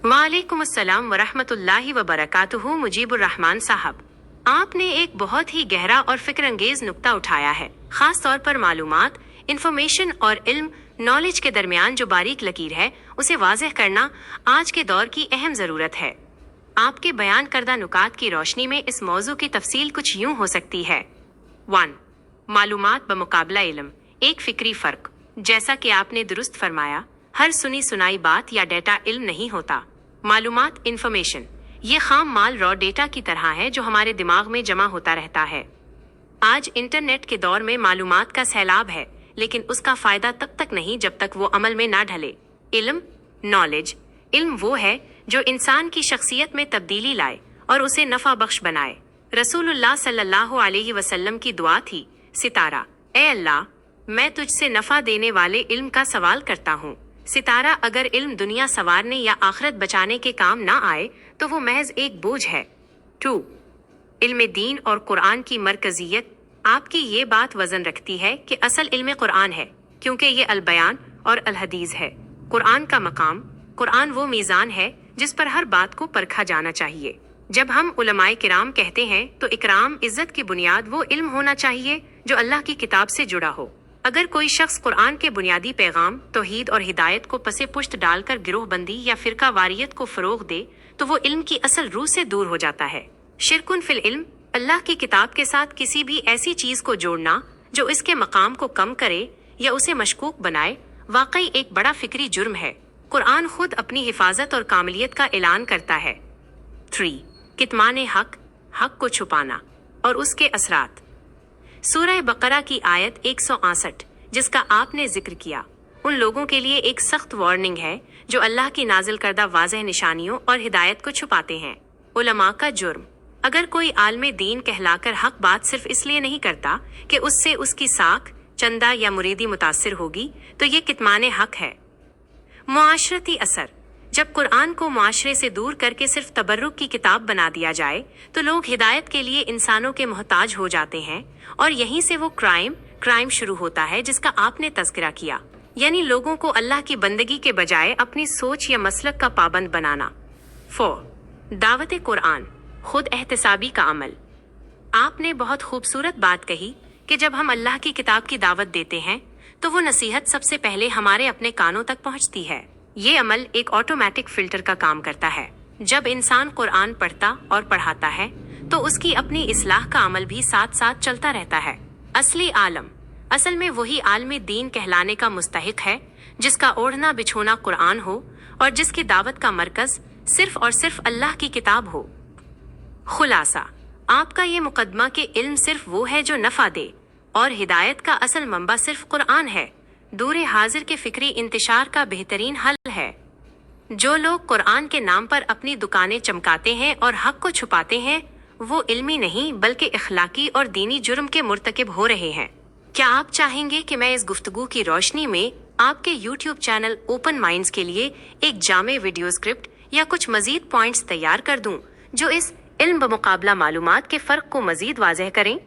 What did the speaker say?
वालेकुम अस्सलाम वरहमतुल्लाहि वबरकातुहू। मुजीबुर रहमान साहब, आपने एक बहुत ही गहरा और फिक्रअंगेज नुक्ता उठाया है। खास तौर पर मालूमात, इंफॉर्मेशन और इल्म, नॉलेज के दरमियान जो बारीक लकीर है, उसे वाज़ेह करना आज के दौर की अहम ज़रूरत है। आपके बयान करदा नुकात की रोशनी में इस मौजू की तफसील कुछ यूं हो सकती है। 1. मालूमात बमुकाबला इल्म, एक फिक्री फ़र्क। जैसा कि आपने दुरुस्त फरमाया, हर सुनी सुनाई बात या डेटा इल्म नहीं होता। मालूमात, इंफॉर्मेशन, ये खाम माल रॉ डेटा की तरह है जो हमारे दिमाग में जमा होता रहता है। आज इंटरनेट के दौर में मालूमात का सैलाब है, लेकिन उसका फ़ायदा तब तक नहीं जब तक वो अमल में ना ढले। इल्म, नॉलेज, इल्म वो है जो इंसान की शख्सियत में तब्दीली लाए और उसे नफ़ा बख्श बनाए। रसूलुल्लाह सल्लल्लाहु अलैहि वसल्लम की दुआ थी, सितारा, ए अल्लाह, मैं तुझसे नफ़ा देने वाले इल्म का सवाल करता हूँ। सितारा, अगर इल्म दुनिया संवारने या आखिरत बचाने के काम ना आए तो वो महज एक बोझ है। 2. इल्म दीन और कुरान की मरकजियत। आपकी ये बात वजन रखती है कि असल इल्म कुरान है, क्योंकि ये अल बयान और अल हदीस है। कुरान का मकाम, कुरान वो मीज़ान है जिस पर हर बात को परखा जाना चाहिए। जब हम उलमाए किराम कहते हैं तो इकराम, इज्जत की बुनियाद वो इल्म होना चाहिए जो अल्लाह की किताब से जुड़ा हो। अगर कोई शख्स कुरान के बुनियादी पैगाम, तौहीद और हिदायत को पसे पुश्त डालकर गिरोहबंदी या फिरका वारियत को फरोग दे तो वो इल्म की असल रूह से दूर हो जाता है। शिरकुन फिल इल्म, अल्लाह की किताब के साथ किसी भी ऐसी चीज को जोड़ना जो इसके मकाम को कम करे या उसे मशकूक बनाए, वाकई एक बड़ा फिक्री जुर्म है। कुरान खुद अपनी हिफाजत और कामिलियत का ऐलान करता है। 3. कितमान हक, हक को छुपाना और उसके असरात। सूरह बकरा की आयत 168 जिसका आपने जिक्र किया, उन लोगों के लिए एक सख्त वार्निंग है जो अल्लाह की नाजिल करदा वाज़ेह निशानियों और हिदायत को छुपाते हैं। उलमा का जुर्म, अगर कोई आलमे दीन कहलाकर हक बात सिर्फ इसलिए नहीं करता कि उससे उसकी साख, चंदा या मुरीदी मुतासिर होगी, तो ये कितमान हक है। मुआशरती असर, जब कुरान को मुआशरे से दूर करके सिर्फ तबर्रुक की किताब बना दिया जाए तो लोग हिदायत के लिए इंसानों के मोहताज हो जाते हैं, और यहीं से वो क्राइम शुरू होता है जिसका आपने तज़किरा किया, यानी लोगों को अल्लाह की बंदगी के बजाय अपनी सोच या मसलक का पाबंद बनाना। 4. दावत कुरान, खुद एहतसाबी का अमल। आपने बहुत खूबसूरत बात कही कि जब हम अल्लाह की किताब की दावत देते हैं तो वो नसीहत सबसे पहले हमारे अपने कानों तक पहुंचती है। ये अमल एक ऑटोमेटिक फिल्टर का काम करता है। जब इंसान कुरान पढ़ता और पढ़ाता है तो उसकी अपनी इस्लाह का अमल भी साथ साथ चलता रहता है। असली आलम असल में वही आलमी दीन कहलाने का मुस्तहिक है जिसका ओढ़ना बिछोना कुरान हो और जिसकी दावत का मरकज सिर्फ और सिर्फ अल्लाह की किताब हो। खुलासा, आपका ये मुकदमा कि इल्म सिर्फ वो है जो नफा दे और हिदायत का असल मंबा सिर्फ कुरान है, दूरे हाजिर के फिक्री इंतशार का बेहतरीन हल है। जो लोग कुरान के नाम पर अपनी दुकानें चमकाते हैं और हक को छुपाते हैं, वो इल्मी नहीं बल्कि इखलाकी और दीनी जुर्म के मुर्तकिब हो रहे हैं। क्या आप चाहेंगे कि मैं इस गुफ्तगू की रोशनी में आपके YouTube चैनल ओपन माइंड्स के लिए एक जामे वीडियो स्क्रिप्ट या कुछ मजीद पॉइंट्स तैयार कर दूं जो इस इल्म बमुकाबला मालूमात के फ़र्क को मजीद वाज़ेह करें?